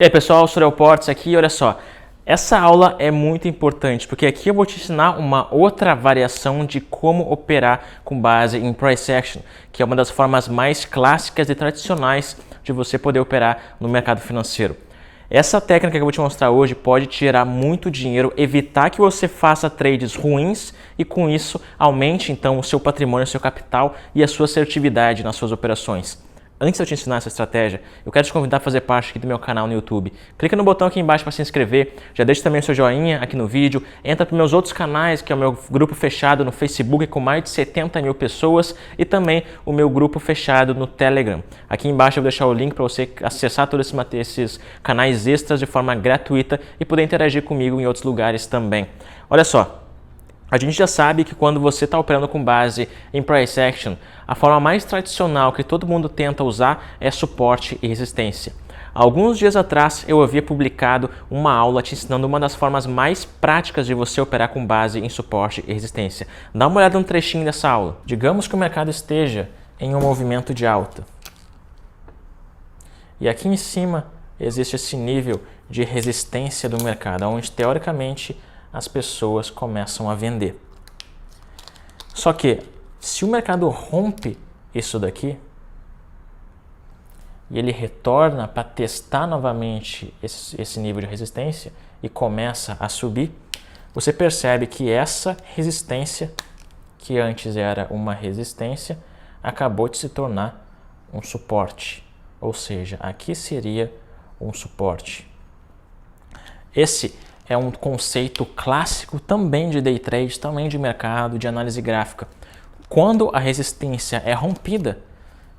E aí pessoal, Sorel Portes aqui, olha só, essa aula é muito importante porque aqui eu vou te ensinar uma outra variação de como operar com base em Price Action, que é uma das formas mais clássicas e tradicionais de você poder operar no mercado financeiro. Essa técnica que eu vou te mostrar hoje pode te gerar muito dinheiro, evitar que você faça trades ruins e com isso aumente então o seu patrimônio, o seu capital e a sua assertividade nas suas operações. Antes de eu te ensinar essa estratégia, eu quero te convidar a fazer parte aqui do meu canal no YouTube. Clica no botão aqui embaixo para se inscrever, já deixa também o seu joinha aqui no vídeo, entra para os meus outros canais, que é o meu grupo fechado no Facebook com mais de 70 mil pessoas e também o meu grupo fechado no Telegram. Aqui embaixo eu vou deixar o link para você acessar todos esses canais extras de forma gratuita e poder interagir comigo em outros lugares também. Olha só. A gente já sabe que quando você está operando com base em Price Action, a forma mais tradicional que todo mundo tenta usar é suporte e resistência. Alguns dias atrás eu havia publicado uma aula te ensinando uma das formas mais práticas de você operar com base em suporte e resistência. Dá uma olhada no trechinho dessa aula. Digamos que o mercado esteja em um movimento de alta. E aqui em cima existe esse nível de resistência do mercado, onde teoricamente as pessoas começam a vender. Só que, se o mercado rompe isso daqui, e ele retorna para testar novamente esse nível de resistência e começa a subir, você percebe que essa resistência, que antes era uma resistência, acabou de se tornar um suporte. Ou seja, aqui seria um suporte. Esse é um conceito clássico também de day trade, também de mercado, de análise gráfica. Quando a resistência é rompida,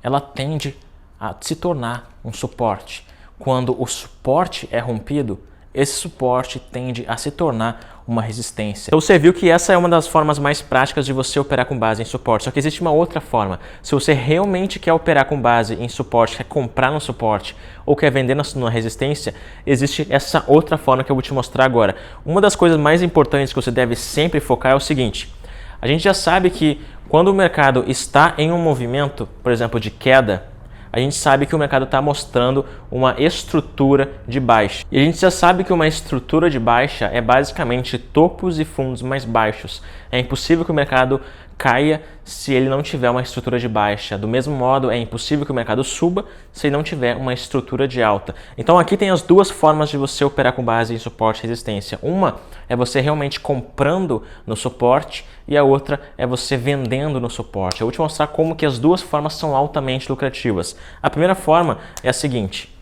ela tende a se tornar um suporte. Quando o suporte é rompido, esse suporte tende a se tornar uma resistência. Então você viu que essa é uma das formas mais práticas de você operar com base em suporte. Só que existe uma outra forma. Se você realmente quer operar com base em suporte, quer comprar no suporte ou quer vender na resistência, existe essa outra forma que eu vou te mostrar agora. Uma das coisas mais importantes que você deve sempre focar é o seguinte. A gente já sabe que quando o mercado está em um movimento, por exemplo, de queda, a gente sabe que o mercado está mostrando uma estrutura de baixa. E a gente já sabe que uma estrutura de baixa é basicamente topos e fundos mais baixos. É impossível que o mercado caia se ele não tiver uma estrutura de baixa. Do mesmo modo, é impossível que o mercado suba se ele não tiver uma estrutura de alta. Então aqui tem as duas formas de você operar com base em suporte e resistência. Uma é você realmente comprando no suporte e a outra é você vendendo no suporte. Eu vou te mostrar como que as duas formas são altamente lucrativas. A primeira forma é a seguinte.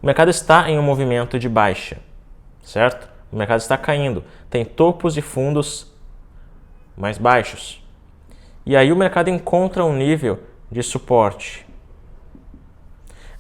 O mercado está em um movimento de baixa, certo? O mercado está caindo. Tem topos e fundos mais baixos. E aí o mercado encontra um nível de suporte.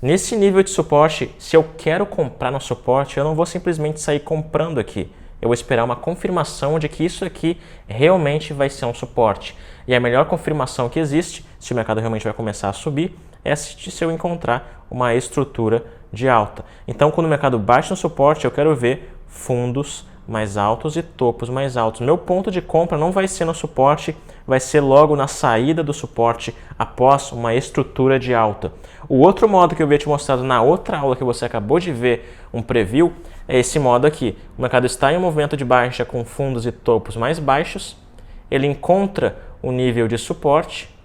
Nesse nível de suporte, se eu quero comprar no suporte, eu não vou simplesmente sair comprando aqui. Eu vou esperar uma confirmação de que isso aqui realmente vai ser um suporte. E a melhor confirmação que existe, se o mercado realmente vai começar a subir, é se eu encontrar uma estrutura de alta. Então, quando o mercado bate no suporte, eu quero ver fundos mais altos e topos mais altos. Meu ponto de compra não vai ser no suporte, vai ser logo na saída do suporte após uma estrutura de alta. O outro modo que eu havia te mostrado na outra aula que você acabou de ver, um preview, é esse modo aqui. O mercado está em um movimento de baixa com fundos e topos mais baixos, ele encontra o nível de suporte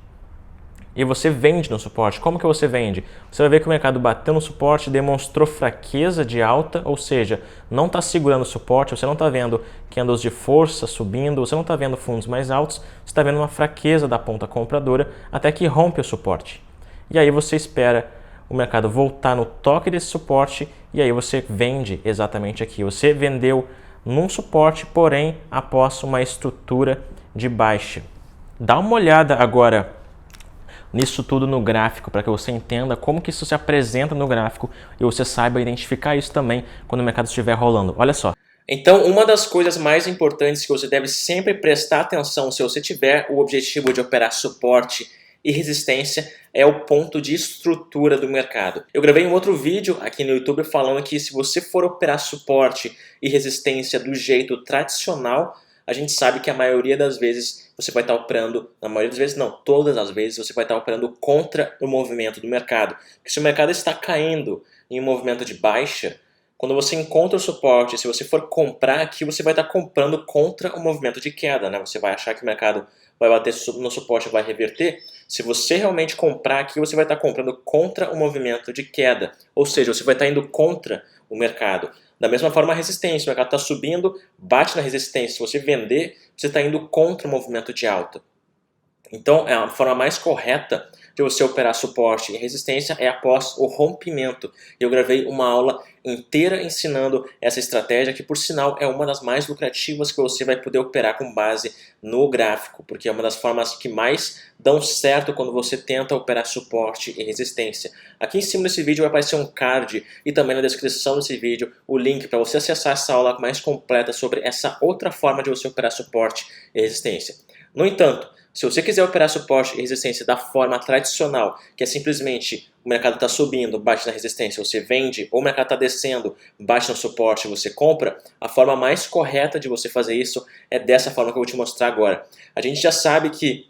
e você vende no suporte. Como que você vende? Você vai ver que o mercado bateu no suporte, demonstrou fraqueza de alta, ou seja, não está segurando o suporte, você não está vendo candles de força subindo, você não está vendo fundos mais altos, você está vendo uma fraqueza da ponta compradora até que rompe o suporte. E aí você espera o mercado voltar no toque desse suporte e aí você vende exatamente aqui. Você vendeu num suporte, porém após uma estrutura de baixa. Dá uma olhada agora nisso tudo no gráfico, para que você entenda como que isso se apresenta no gráfico e você saiba identificar isso também quando o mercado estiver rolando. Olha só. Então, uma das coisas mais importantes que você deve sempre prestar atenção se você tiver o objetivo de operar suporte e resistência é o ponto de estrutura do mercado. Eu gravei um outro vídeo aqui no YouTube falando que se você for operar suporte e resistência do jeito tradicional, a gente sabe que a maioria das vezes você vai estar operando, na maioria das vezes não, todas as vezes você vai estar operando contra o movimento do mercado. Porque se o mercado está caindo em um movimento de baixa, Quando você encontra o suporte, se você for comprar aqui, você vai estar comprando contra o movimento de queda, né? Você vai achar que o mercado vai bater no suporte e vai reverter. Se você realmente comprar aqui, você vai estar comprando contra o movimento de queda. Ou seja, você vai estar indo contra o mercado. Da mesma forma, a resistência. O mercado está subindo, bate na resistência. Se você vender, você está indo contra o movimento de alta. Então, a forma mais correta de você operar suporte e resistência é após o rompimento. Eu gravei uma aula inteira ensinando essa estratégia, que por sinal é uma das mais lucrativas que você vai poder operar com base no gráfico, porque é uma das formas que mais dão certo quando você tenta operar suporte e resistência. Aqui em cima desse vídeo vai aparecer um card e também na descrição desse vídeo o link para você acessar essa aula mais completa sobre essa outra forma de você operar suporte e resistência. No entanto, se você quiser operar suporte e resistência da forma tradicional, que é simplesmente o mercado está subindo, bate na resistência, você vende, ou o mercado está descendo, bate no suporte, você compra, a forma mais correta de você fazer isso é dessa forma que eu vou te mostrar agora. A gente já sabe que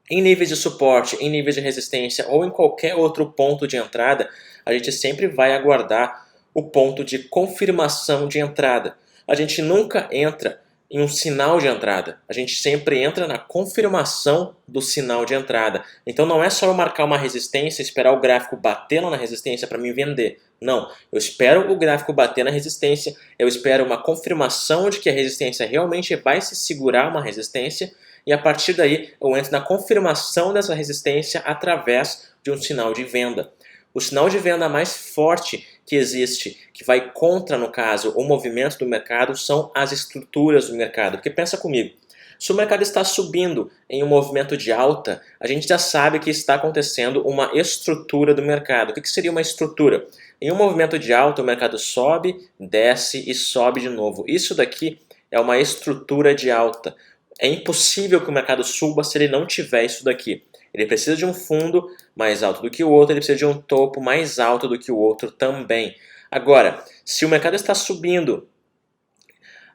em níveis de suporte, em níveis de resistência ou em qualquer outro ponto de entrada, a gente sempre vai aguardar o ponto de confirmação de entrada. A gente nunca entra em um sinal de entrada. A gente sempre entra na confirmação do sinal de entrada. Então não é só eu marcar uma resistência, esperar o gráfico bater lá na resistência para me vender. Não, eu espero o gráfico bater na resistência, eu espero uma confirmação de que a resistência realmente vai se segurar uma resistência e a partir daí eu entro na confirmação dessa resistência através de um sinal de venda. O sinal de venda mais forte que existe, que vai contra, no caso, o movimento do mercado, são as estruturas do mercado. Porque pensa comigo, se o mercado está subindo em um movimento de alta, a gente já sabe que está acontecendo uma estrutura do mercado. O que seria uma estrutura? Em um movimento de alta, o mercado sobe, desce e sobe de novo. Isso daqui é uma estrutura de alta. É impossível que o mercado suba se ele não tiver isso daqui. Ele precisa de um fundo mais alto do que o outro, ele precisa de um topo mais alto do que o outro também. Agora, se o mercado está subindo,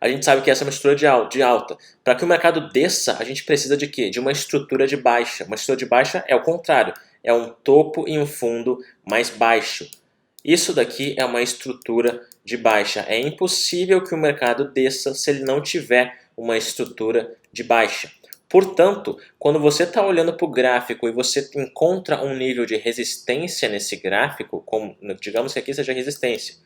a gente sabe que essa é uma estrutura de alta. Para que o mercado desça, a gente precisa de quê? De uma estrutura de baixa. Uma estrutura de baixa é o contrário, é um topo e um fundo mais baixo. Isso daqui é uma estrutura de baixa. É impossível que o mercado desça se ele não tiver uma estrutura de baixa. Portanto, quando você está olhando para o gráfico e você encontra um nível de resistência nesse gráfico, como, digamos que aqui seja resistência,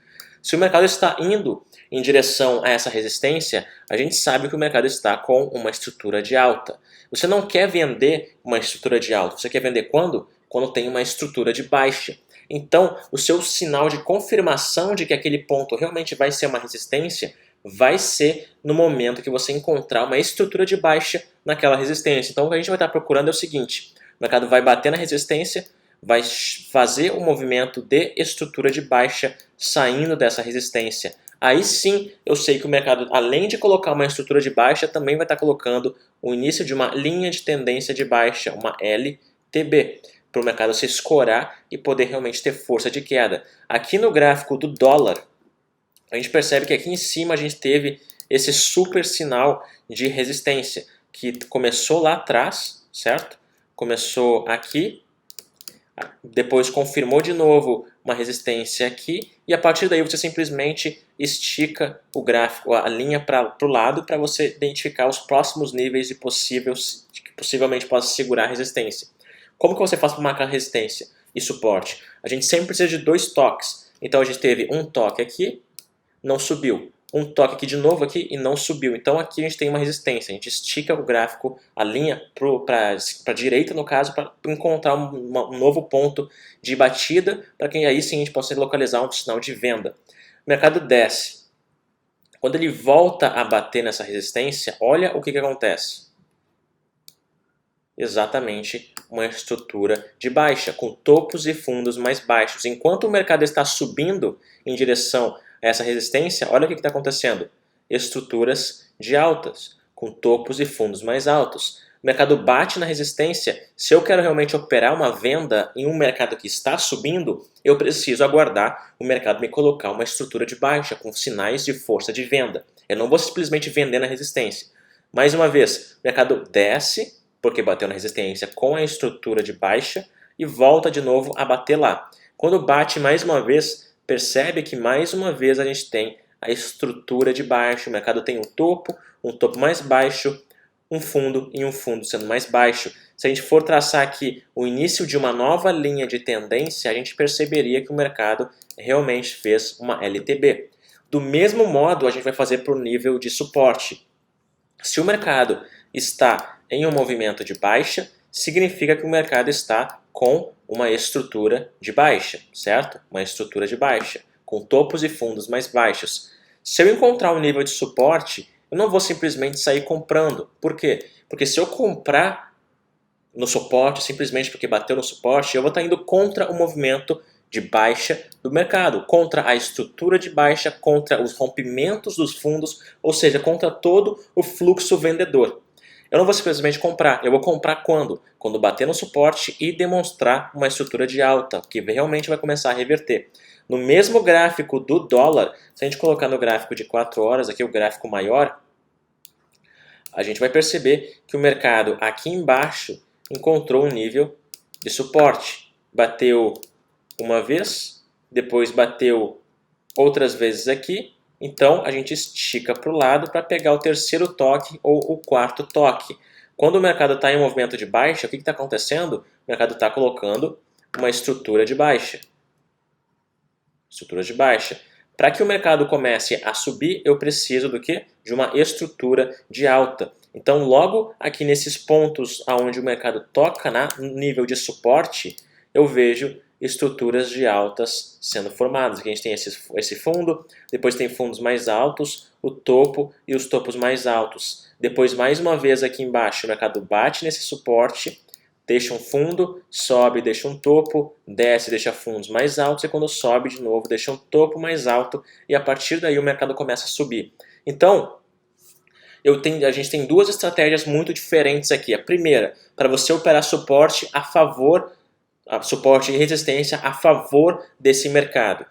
se o mercado está indo em direção a essa resistência, a gente sabe que o mercado está com uma estrutura de alta. Você não quer vender uma estrutura de alta, você quer vender quando? Quando tem uma estrutura de baixa. Então, o seu sinal de confirmação de que aquele ponto realmente vai ser uma resistência vai ser no momento que você encontrar uma estrutura de baixa naquela resistência. Então o que a gente vai estar procurando é o seguinte, o mercado vai bater na resistência, vai fazer um movimento de estrutura de baixa saindo dessa resistência. Aí sim eu sei que o mercado, além de colocar uma estrutura de baixa, também vai estar colocando o início de uma linha de tendência de baixa, uma LTB, para o mercado se escorar e poder realmente ter força de queda. Aqui no gráfico do dólar, a gente percebe que aqui em cima a gente teve esse super sinal de resistência, que começou lá atrás, certo? Começou aqui, depois confirmou de novo uma resistência aqui, e a partir daí você simplesmente estica o gráfico, a linha para o lado, para você identificar os próximos níveis de que possivelmente possa segurar a resistência. Como que você faz para marcar resistência e suporte? A gente sempre precisa de dois toques. Então a gente teve um toque aqui, não subiu. Um toque aqui de novo aqui e não subiu. Então aqui a gente tem uma resistência. A gente estica o gráfico, a linha para a direita, no caso, para encontrar um novo ponto de batida, para que aí sim a gente possa localizar um sinal de venda. O mercado desce. Quando ele volta a bater nessa resistência, olha o que acontece. Exatamente uma estrutura de baixa, com topos e fundos mais baixos. Enquanto o mercado está subindo em direção essa resistência, olha o que está acontecendo. Estruturas de altas, com topos e fundos mais altos. O mercado bate na resistência. Se eu quero realmente operar uma venda em um mercado que está subindo, eu preciso aguardar o mercado me colocar uma estrutura de baixa, com sinais de força de venda. Eu não vou simplesmente vender na resistência. Mais uma vez, o mercado desce, porque bateu na resistência com a estrutura de baixa, e volta de novo a bater lá. Quando bate mais uma vez, percebe que mais uma vez a gente tem a estrutura de baixa. O mercado tem um topo mais baixo, um fundo e um fundo sendo mais baixo. Se a gente for traçar aqui o início de uma nova linha de tendência, a gente perceberia que o mercado realmente fez uma LTB. Do mesmo modo, a gente vai fazer para o nível de suporte. Se o mercado está em um movimento de baixa, significa que o mercado está com uma estrutura de baixa, certo? Uma estrutura de baixa, com topos e fundos mais baixos. Se eu encontrar um nível de suporte, eu não vou simplesmente sair comprando. Por quê? Porque se eu comprar no suporte, simplesmente porque bateu no suporte, eu vou estar indo contra o movimento de baixa do mercado, contra a estrutura de baixa, contra os rompimentos dos fundos, ou seja, contra todo o fluxo vendedor. Eu não vou simplesmente comprar, eu vou comprar quando? Quando bater no suporte e demonstrar uma estrutura de alta, que realmente vai começar a reverter. No mesmo gráfico do dólar, se a gente colocar no gráfico de 4 horas, aqui o gráfico maior, a gente vai perceber que o mercado aqui embaixo encontrou um nível de suporte. Bateu uma vez, depois bateu outras vezes aqui, então a gente estica para o lado para pegar o terceiro toque ou o quarto toque. Quando o mercado está em movimento de baixa, o que está acontecendo? O mercado está colocando uma estrutura de baixa. Estrutura de baixa. Para que o mercado comece a subir, eu preciso do quê? De uma estrutura de alta. Então, logo aqui nesses pontos onde o mercado toca no nível de suporte, eu vejo estruturas de altas sendo formadas. Aqui a gente tem esse fundo, depois tem fundos mais altos, o topo e os topos mais altos. Depois, mais uma vez aqui embaixo, o mercado bate nesse suporte, deixa um fundo, sobe, deixa um topo, desce, deixa fundos mais altos e quando sobe de novo, deixa um topo mais alto e a partir daí o mercado começa a subir. Então, a gente tem duas estratégias muito diferentes aqui. A primeira, para você operar suporte suporte e resistência a favor desse mercado.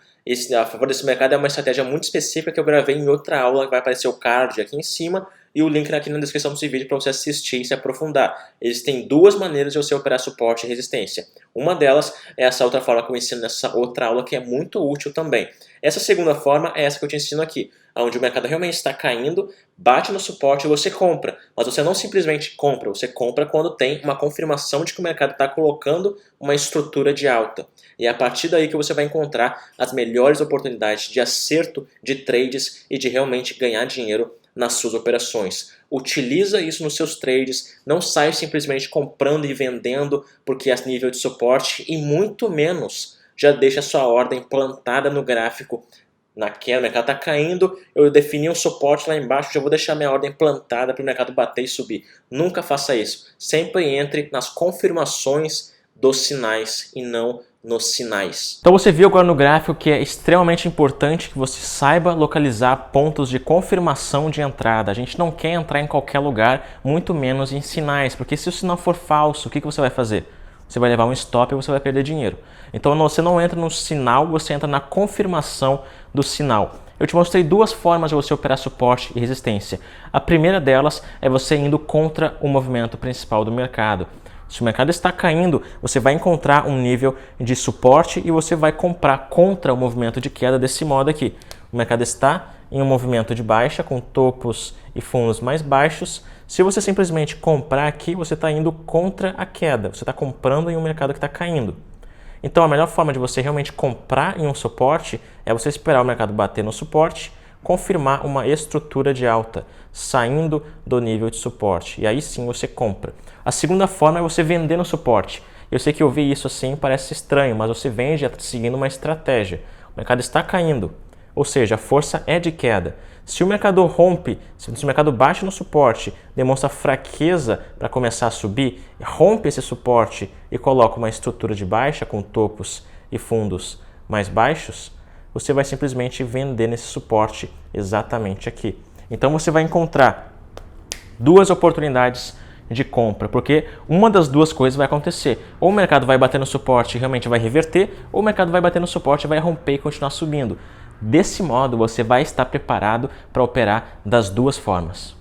A favor desse mercado é uma estratégia muito específica que eu gravei em outra aula, que vai aparecer o card aqui em cima e o link aqui na descrição desse vídeo para você assistir e se aprofundar. Existem duas maneiras de você operar suporte e resistência. Uma delas é essa outra forma que eu ensino nessa outra aula que é muito útil também. Essa segunda forma é essa que eu te ensino aqui, onde o mercado realmente está caindo, bate no suporte e você compra. Mas você não simplesmente compra, você compra quando tem uma confirmação de que o mercado está colocando uma estrutura de alta. E é a partir daí que você vai encontrar as melhores oportunidades de acerto de trades e de realmente ganhar dinheiro nas suas operações. Utiliza isso nos seus trades, não sai simplesmente comprando e vendendo porque é nível de suporte e muito menos já deixa a sua ordem plantada no gráfico. Na queda, o mercado está caindo, eu defini um suporte lá embaixo, já vou deixar minha ordem plantada para o mercado bater e subir. Nunca faça isso. Sempre entre nas confirmações dos sinais e não nos sinais. Então você viu agora no gráfico que é extremamente importante que você saiba localizar pontos de confirmação de entrada. A gente não quer entrar em qualquer lugar, muito menos em sinais, porque se o sinal for falso, o que você vai fazer? Você vai levar um stop e você vai perder dinheiro. Então você não entra no sinal, você entra na confirmação do sinal. Eu te mostrei duas formas de você operar suporte e resistência. A primeira delas é você indo contra o movimento principal do mercado. Se o mercado está caindo, você vai encontrar um nível de suporte e você vai comprar contra o movimento de queda desse modo aqui. O mercado está em um movimento de baixa com topos e fundos mais baixos. Se você simplesmente comprar aqui, você está indo contra a queda. Você está comprando em um mercado que está caindo. Então a melhor forma de você realmente comprar em um suporte é você esperar o mercado bater no suporte, confirmar uma estrutura de alta, saindo do nível de suporte. E aí sim você compra. A segunda forma é você vender no suporte. Eu sei que ouvir isso assim parece estranho, mas você vende seguindo uma estratégia. O mercado está caindo, ou seja, a força é de queda. Se o mercado rompe, se o mercado bate no suporte, demonstra fraqueza para começar a subir, rompe esse suporte e coloca uma estrutura de baixa com topos e fundos mais baixos, você vai simplesmente vender nesse suporte exatamente aqui. Então você vai encontrar duas oportunidades de compra, porque uma das duas coisas vai acontecer. Ou o mercado vai bater no suporte e realmente vai reverter, ou o mercado vai bater no suporte, vai romper e continuar subindo. Desse modo, você vai estar preparado para operar das duas formas.